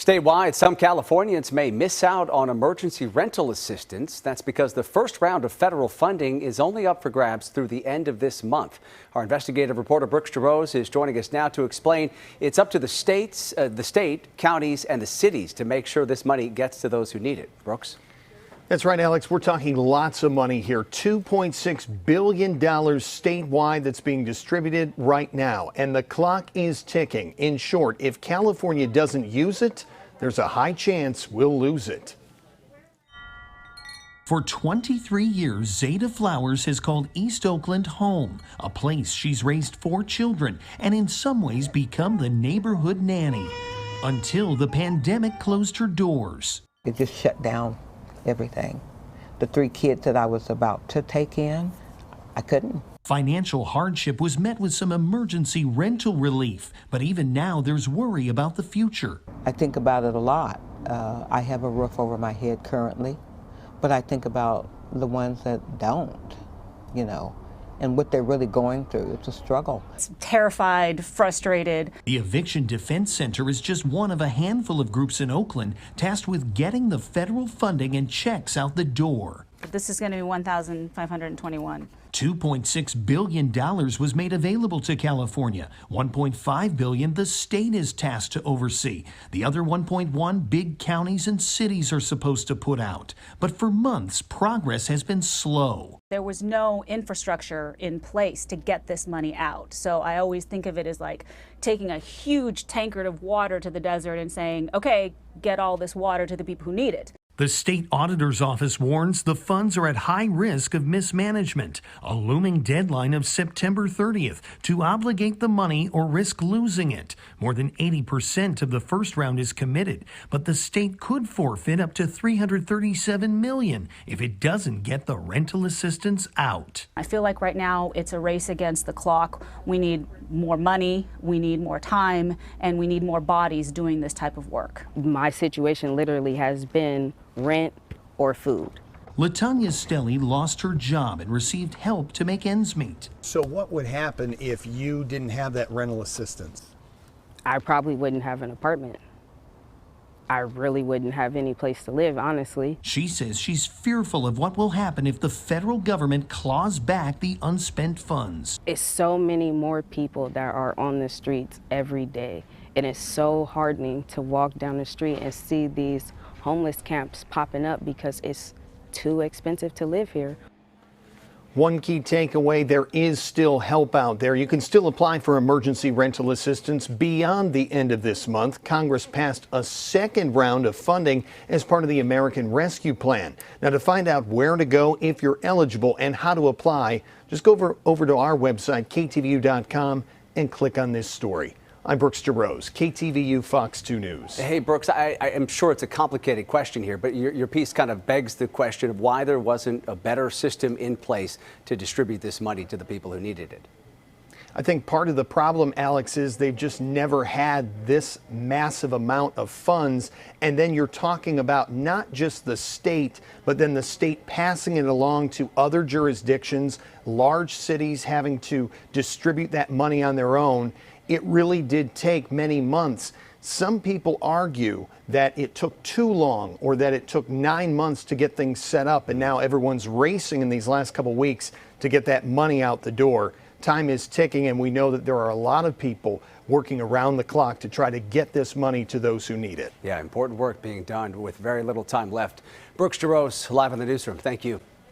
Statewide, some Californians may miss out on emergency rental assistance. That's because the first round of federal funding is only up for grabs through the end of this month. Our investigative reporter Brooks DeRose is joining us now to explain it's up to the state, counties, and the cities to make sure this money gets to those who need it. Brooks? That's right, Alex. We're talking lots of money here. $2.6 billion statewide that's being distributed right now. And the clock is ticking. In short, if California doesn't use it, there's a high chance we'll lose it. For 23 years, Zeta Flowers has called East Oakland home, a place she's raised 4 children and in some ways become the neighborhood nanny. Until the pandemic closed her doors. It just shut down everything. The 3 kids that I was about to take in, I couldn't. Financial hardship was met with some emergency rental relief, but even now there's worry about the future. I think about it a lot. I have a roof over my head currently, but I think about the ones that don't, and what they're really going through. It's a struggle. It's terrified, frustrated. The Eviction Defense Center is just one of a handful of groups in Oakland tasked with getting the federal funding and checks out the door. This is going to be $1,521. $2.6 billion was made available to California. $1.5 billion the state is tasked to oversee. The other $1.1 big counties and cities are supposed to put out. But for months, progress has been slow. There was no infrastructure in place to get this money out. So I always think of it as like taking a huge tankard of water to the desert and saying, okay, get all this water to the people who need it. The state auditor's office warns the funds are at high risk of mismanagement. A looming deadline of September 30th to obligate the money or risk losing it. More than 80% of the first round is committed, but the state could forfeit up to $337 million if it doesn't get the rental assistance out. I feel like right now it's a race against the clock. We need more money, we need more time, and we need more bodies doing this type of work. My situation literally has been rent or food. LaTanya Stelly lost her job and received help to make ends meet. So what would happen if you didn't have that rental assistance? I probably wouldn't have an apartment. I really wouldn't have any place to live, honestly. She says she's fearful of what will happen if the federal government claws back the unspent funds. It's so many more people that are on the streets every day. And it's so hardening to walk down the street and see these homeless camps popping up because it's too expensive to live here. One key takeaway, there is still help out there. You can still apply for emergency rental assistance beyond the end of this month. Congress passed a second round of funding as part of the American Rescue Plan. Now, to find out where to go if you're eligible and how to apply, just go over to our website, KTVU.com, and click on this story. I'm Brooks DeRose, KTVU Fox 2 News. Hey, Brooks, I am sure it's a complicated question here, but your piece kind of begs the question of why there wasn't a better system in place to distribute this money to the people who needed it. I think part of the problem, Alex, is they've just never had this massive amount of funds. And then you're talking about not just the state, but then the state passing it along to other jurisdictions, large cities having to distribute that money on their own. It really did take many months. Some people argue that it took too long or that it took 9 months to get things set up, and now everyone's racing in these last couple weeks to get that money out the door. Time is ticking, and we know that there are a lot of people working around the clock to try to get this money to those who need it. Yeah, important work being done with very little time left. Brooks DeRose, live in the newsroom. Thank you.